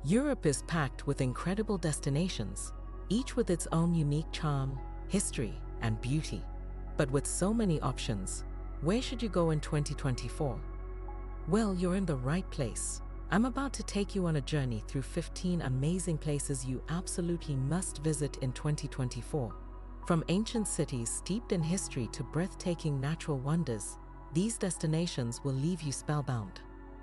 Europe is packed with incredible destinations, each with its own unique charm, history, and beauty. But with so many options, where should you go in 2024? Well, you're in the right place. I'm about to take you on a journey through 15 amazing places you absolutely must visit in 2024. From ancient cities steeped in history to breathtaking natural wonders, these destinations will leave you spellbound.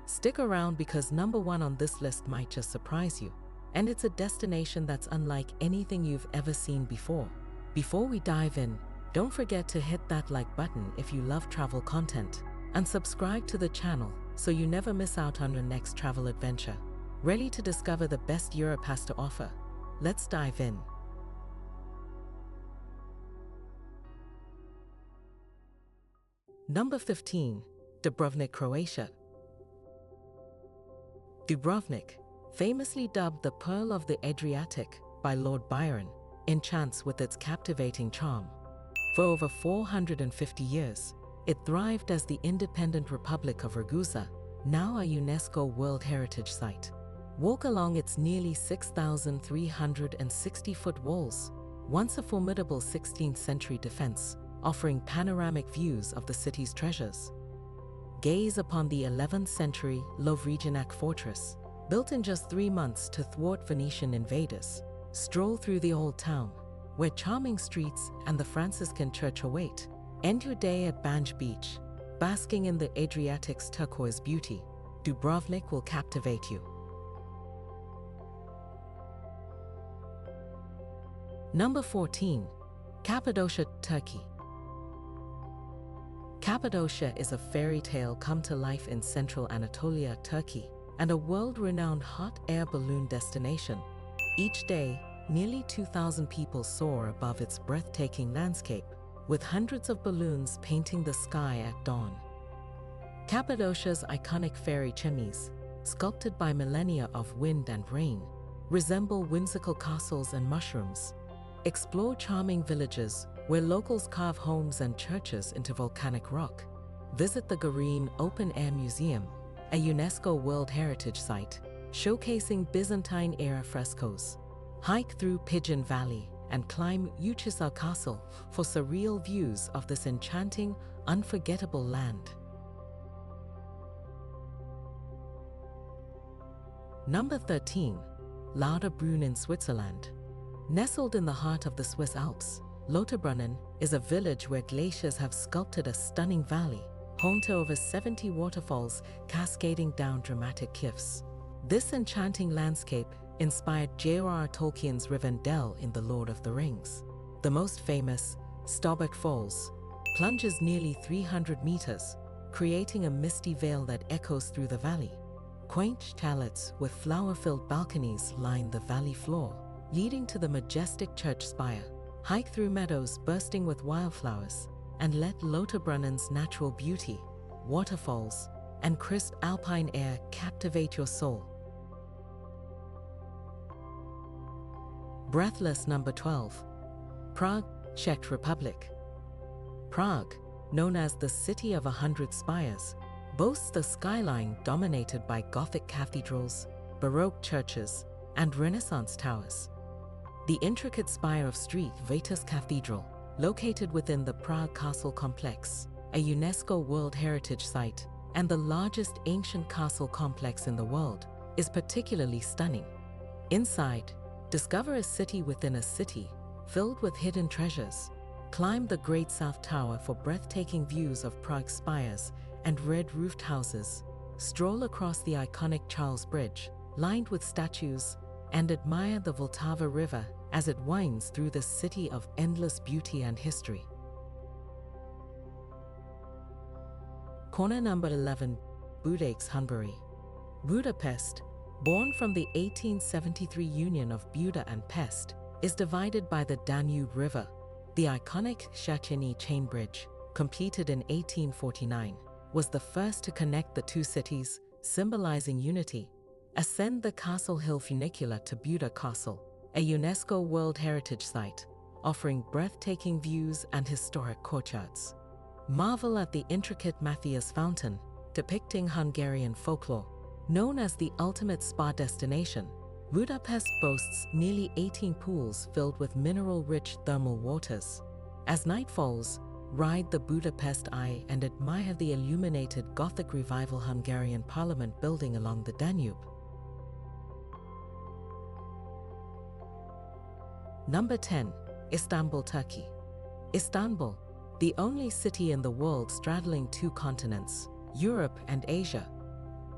Stick around because number one on this list might just surprise you, and it's a destination that's unlike anything you've ever seen before. Before we dive in, don't forget to hit that like button if you love travel content, and subscribe to the channel so you never miss out on your next travel adventure. Ready to discover the best Europe has to offer? Let's dive in. Number 15. Dubrovnik, Croatia. Dubrovnik, famously dubbed the Pearl of the Adriatic by Lord Byron, enchants with its captivating charm. For over 450 years, it thrived as the independent Republic of Ragusa, now a UNESCO World Heritage Site. Walk along its nearly 6,360-foot walls, once a formidable 16th century defense, offering panoramic views of the city's treasures. Gaze upon the 11th century Lovregenac fortress, built in just 3 months to thwart Venetian invaders. Stroll through the old town, where charming streets and the Franciscan church await. End your day at Banj Beach, basking in the Adriatic's turquoise beauty. Dubrovnik will captivate you. Number 14. Cappadocia, Turkey. Cappadocia is a fairy tale come to life in central Anatolia, Turkey, and a world-renowned hot air balloon destination. Each day, nearly 2,000 people soar above its breathtaking landscape, with hundreds of balloons painting the sky at dawn. Cappadocia's iconic fairy chimneys, sculpted by millennia of wind and rain, resemble whimsical castles and mushrooms. Explore charming villages where locals carve homes and churches into volcanic rock. Visit the Garim Open-Air Museum, a UNESCO World Heritage Site, showcasing Byzantine-era frescoes. Hike through Pigeon Valley and climb Uçhisar Castle for surreal views of this enchanting, unforgettable land. Number 13. Lauterbrunnen in Switzerland. Nestled in the heart of the Swiss Alps, Lauterbrunnen is a village where glaciers have sculpted a stunning valley, home to over 70 waterfalls cascading down dramatic cliffs. This enchanting landscape inspired J.R.R. Tolkien's Rivendell in The Lord of the Rings. The most famous, Staubbach Falls, plunges nearly 300 meters, creating a misty veil that echoes through the valley. Quaint chalets with flower-filled balconies line the valley floor, leading to the majestic church spire. Hike through meadows bursting with wildflowers, and let Lauterbrunnen's natural beauty, waterfalls, and crisp alpine air captivate your soul. Breathless number 12. Prague, Czech Republic. Prague, known as the City of 100 Spires, boasts a skyline dominated by Gothic cathedrals, Baroque churches, and Renaissance towers. The intricate spire of St. Vitus Cathedral, located within the Prague Castle Complex, a UNESCO World Heritage Site and the largest ancient castle complex in the world, is particularly stunning. Inside, discover a city within a city, filled with hidden treasures. Climb the Great South Tower for breathtaking views of Prague's spires and red-roofed houses. Stroll across the iconic Charles Bridge, lined with statues, and admire the Vltava River as it winds through this city of endless beauty and history. Corner number 11. Budapest, Hungary. Budapest, born from the 1873 union of Buda and Pest, is divided by the Danube River. The iconic Széchenyi chain bridge, completed in 1849, was the first to connect the two cities, symbolizing unity. Ascend the Castle Hill funicular to Buda Castle, a UNESCO World Heritage Site, offering breathtaking views and historic courtyards. Marvel at the intricate Matthias Fountain, depicting Hungarian folklore. Known as the ultimate spa destination, Budapest boasts nearly 18 pools filled with mineral-rich thermal waters. As night falls, ride the Budapest Eye and admire the illuminated Gothic Revival Hungarian Parliament building along the Danube. Number 10. Istanbul, Turkey. Istanbul, the only city in the world straddling two continents, Europe and Asia,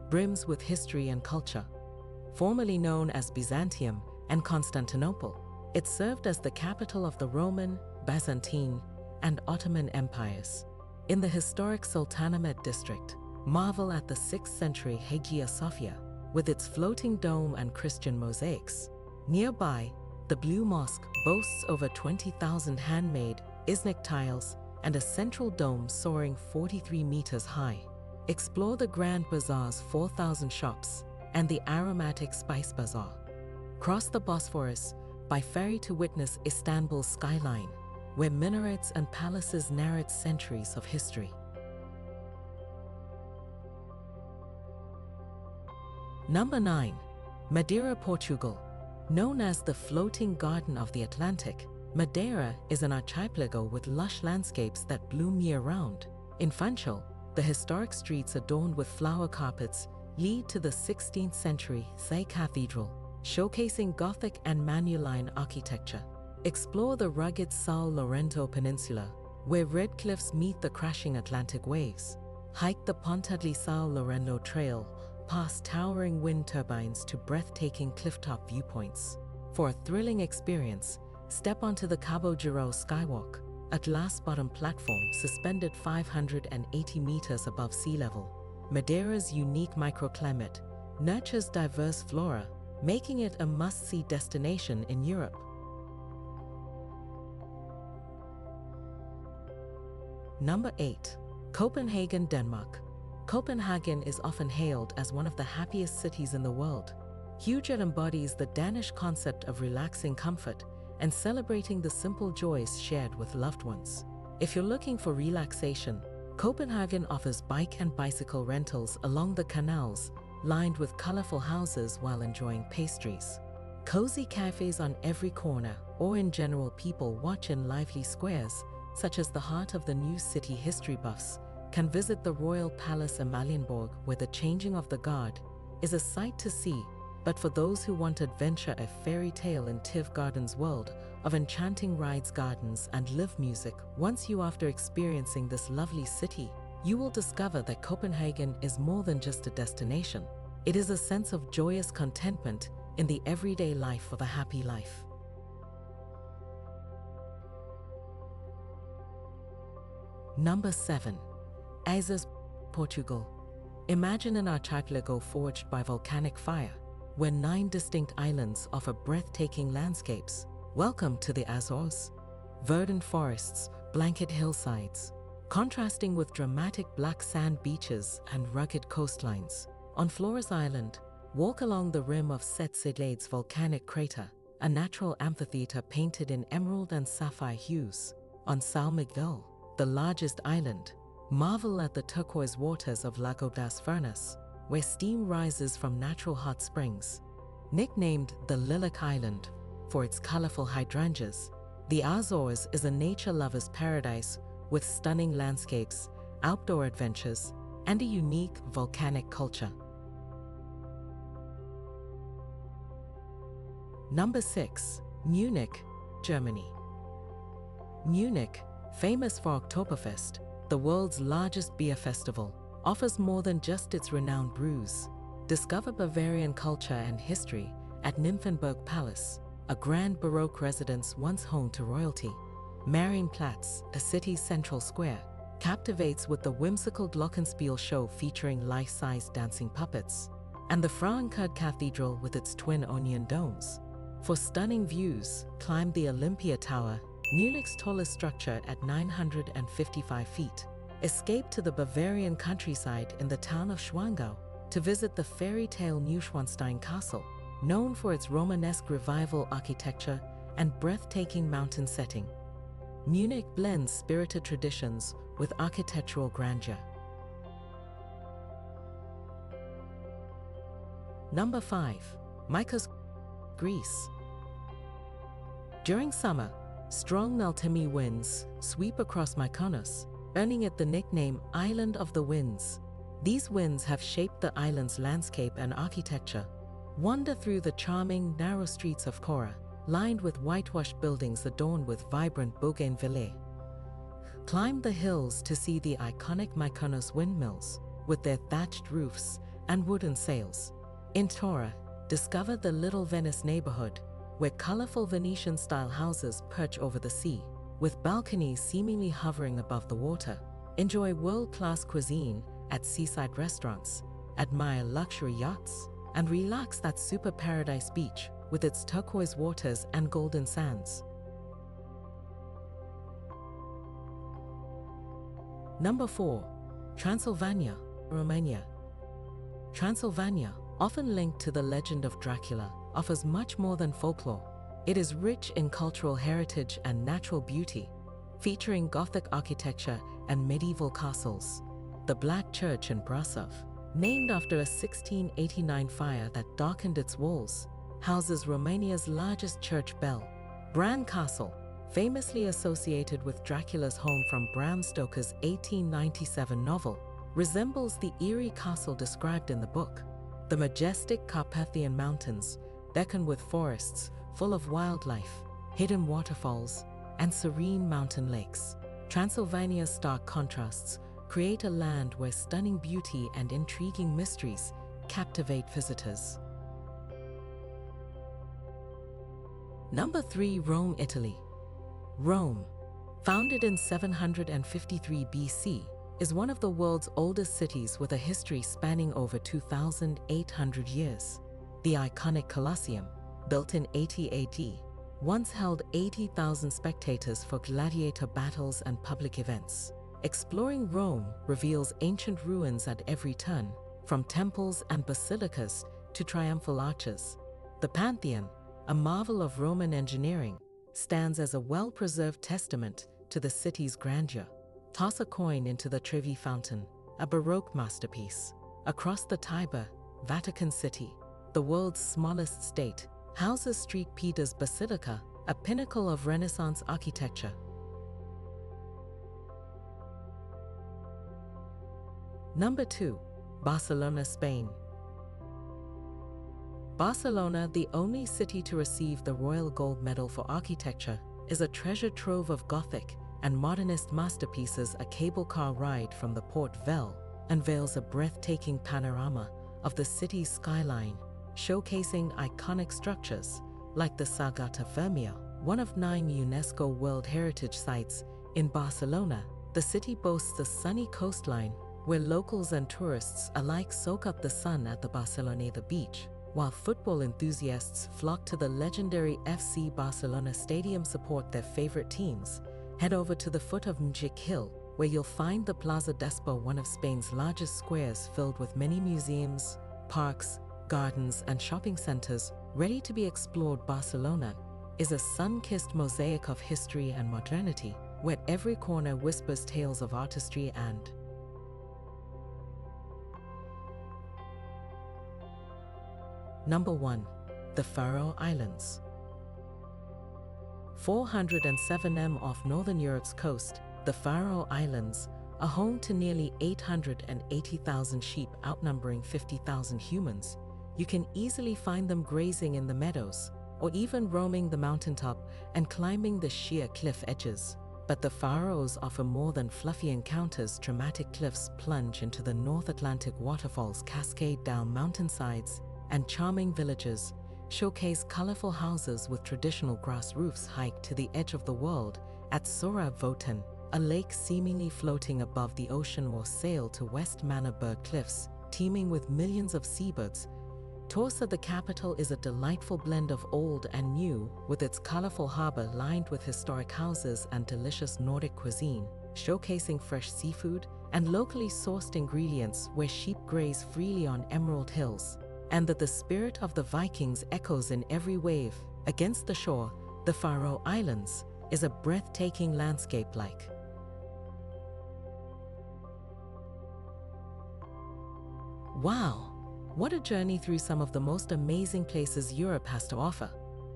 brims with history and culture. Formerly known as Byzantium and Constantinople, it served as the capital of the Roman, Byzantine, and Ottoman empires. In the historic Sultanahmet district, marvel at the 6th century Hagia Sophia, with its floating dome and Christian mosaics. Nearby, the Blue Mosque boasts over 20,000 handmade Iznik tiles and a central dome soaring 43 meters high. Explore the Grand Bazaar's 4,000 shops and the aromatic Spice Bazaar. Cross the Bosphorus by ferry to witness Istanbul's skyline, where minarets and palaces narrate centuries of history. Number 9. Madeira, Portugal. Known as the floating garden of the Atlantic, Madeira is an archipelago with lush landscapes that bloom year-round. In Funchal, the historic streets adorned with flower carpets lead to the 16th century Thay Cathedral, showcasing Gothic and Manueline architecture. Explore the rugged São Lourenço Peninsula, where red cliffs meet the crashing Atlantic waves. Hike the Ponta de São Lourenço Trail, past towering wind turbines to breathtaking clifftop viewpoints. For a thrilling experience, step onto the Cabo Giro Skywalk, a glass-bottom platform suspended 580 meters above sea level. Madeira's unique microclimate nurtures diverse flora, making it a must-see destination in Europe. Number 8. Copenhagen, Denmark. Copenhagen is often hailed as one of the happiest cities in the world. Huge, it embodies the Danish concept of relaxing comfort and celebrating the simple joys shared with loved ones. If you're looking for relaxation, Copenhagen offers bike and bicycle rentals along the canals, lined with colorful houses while enjoying pastries. Cozy cafes on every corner, or in general people watch in lively squares, such as the heart of the new city. History buffs can visit the Royal Palace Amalienborg, where the changing of the guard is a sight to see. But for those who want adventure, a fairy tale in Tiv Garden's world of enchanting rides, gardens, and live music. Once you after experiencing this lovely city, you will discover that Copenhagen is more than just a destination. It is a sense of joyous contentment in the everyday life of a happy life. Number 7. Azores, Portugal. Imagine an archipelago forged by volcanic fire, where 9 distinct islands offer breathtaking landscapes. Welcome to the Azores. Verdant forests, blanket hillsides, contrasting with dramatic black sand beaches and rugged coastlines. On Flores Island, walk along the rim of Setsidlade's volcanic crater, a natural amphitheater painted in emerald and sapphire hues. On São Miguel, the largest island, marvel at the turquoise waters of Lago das Furnas, where steam rises from natural hot springs. Nicknamed the Lilac Island for its colorful hydrangeas, the Azores is a nature lover's paradise with stunning landscapes, outdoor adventures, and a unique volcanic culture. Number 6. Munich, Germany. Munich, famous for Oktoberfest, the world's largest beer festival, offers more than just its renowned brews. Discover Bavarian culture and history at Nymphenburg Palace, a grand Baroque residence once home to royalty. Marienplatz, a city's central square, captivates with the whimsical Glockenspiel show featuring life-size dancing puppets, and the Frauenkirche Cathedral with its twin onion domes. For stunning views, climb the Olympia Tower, Munich's tallest structure at 955 feet. Escape to the Bavarian countryside in the town of Schwangau to visit the fairy tale Neuschwanstein Castle, known for its Romanesque revival architecture and breathtaking mountain setting. Munich blends spirited traditions with architectural grandeur. Number 5. Mykonos, Greece. During summer, strong Meltemi winds sweep across Mykonos, earning it the nickname Island of the Winds. These winds have shaped the island's landscape and architecture. Wander through the charming, narrow streets of Kora, lined with whitewashed buildings adorned with vibrant bougainvillea. Climb the hills to see the iconic Mykonos windmills, with their thatched roofs and wooden sails. In Tora, discover the Little Venice neighborhood, where colorful Venetian-style houses perch over the sea, with balconies seemingly hovering above the water. Enjoy world-class cuisine at seaside restaurants, admire luxury yachts, and relax at Super Paradise Beach with its turquoise waters and golden sands. Number 4. Transylvania, Romania. Transylvania, often linked to the legend of Dracula, offers much more than folklore. It is rich in cultural heritage and natural beauty, featuring Gothic architecture and medieval castles. The Black Church in Brasov, named after a 1689 fire that darkened its walls, houses Romania's largest church bell. Bran Castle, famously associated with Dracula's home from Bram Stoker's 1897 novel, resembles the eerie castle described in the book. The majestic Carpathian Mountains beckon with forests full of wildlife, hidden waterfalls, and serene mountain lakes. Transylvania's stark contrasts create a land where stunning beauty and intriguing mysteries captivate visitors. Number 3. Rome, Italy. Rome, founded in 753 BC, is one of the world's oldest cities with a history spanning over 2,800 years. The iconic Colosseum, built in 80 AD, once held 80,000 spectators for gladiator battles and public events. Exploring Rome reveals ancient ruins at every turn, from temples and basilicas to triumphal arches. The Pantheon, a marvel of Roman engineering, stands as a well-preserved testament to the city's grandeur. Toss a coin into the Trevi Fountain, a Baroque masterpiece. Across the Tiber, Vatican City, the world's smallest state, houses St. Peter's Basilica, a pinnacle of Renaissance architecture. Number 2. Barcelona, Spain. Barcelona, the only city to receive the Royal Gold Medal for Architecture, is a treasure trove of Gothic and modernist masterpieces. A cable car ride from the Port Vell unveils a breathtaking panorama of the city's skyline, showcasing iconic structures like the Sagrada Familia, one of 9 UNESCO World Heritage Sites. In Barcelona, the city boasts a sunny coastline where locals and tourists alike soak up the sun at the Barceloneta beach, while football enthusiasts flock to the legendary FC Barcelona stadium support their favorite teams. Head over to the foot of Montjuic Hill, where you'll find the Plaza d'Expo, one of Spain's largest squares filled with many museums, parks, gardens, and shopping centers ready to be explored. Barcelona is a sun-kissed mosaic of history and modernity, where every corner whispers tales of artistry and Number 1. The Faroe Islands. 407 m off northern Europe's coast, the Faroe Islands are home to nearly 880,000 sheep outnumbering 50,000 humans. You can easily find them grazing in the meadows, or even roaming the mountaintop and climbing the sheer cliff edges. But the Faroes offer more than fluffy encounters. Dramatic cliffs plunge into the North Atlantic, waterfalls cascade down mountainsides, and charming villages showcase colorful houses with traditional grass roofs. Hike to the edge of the world at Soravvoten, a lake seemingly floating above the ocean, or sail to West Mannerberg Cliffs, teeming with millions of seabirds. Torsa, the capital, is a delightful blend of old and new, with its colorful harbor lined with historic houses and delicious Nordic cuisine, showcasing fresh seafood and locally sourced ingredients, where sheep graze freely on emerald hills, and that the spirit of the Vikings echoes in every wave. Against the shore, the Faroe Islands is a breathtaking landscape like wow! What a journey through some of the most amazing places Europe has to offer.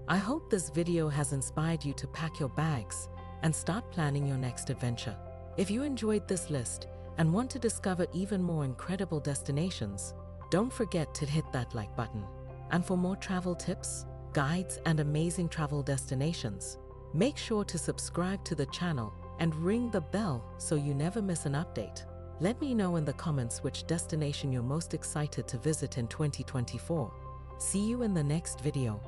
I hope this video has inspired you to pack your bags and start planning your next adventure. If you enjoyed this list and want to discover even more incredible destinations, don't forget to hit that like button. And for more travel tips, guides, and amazing travel destinations, make sure to subscribe to the channel and ring the bell so you never miss an update. Let me know in the comments which destination you're most excited to visit in 2024. See you in the next video.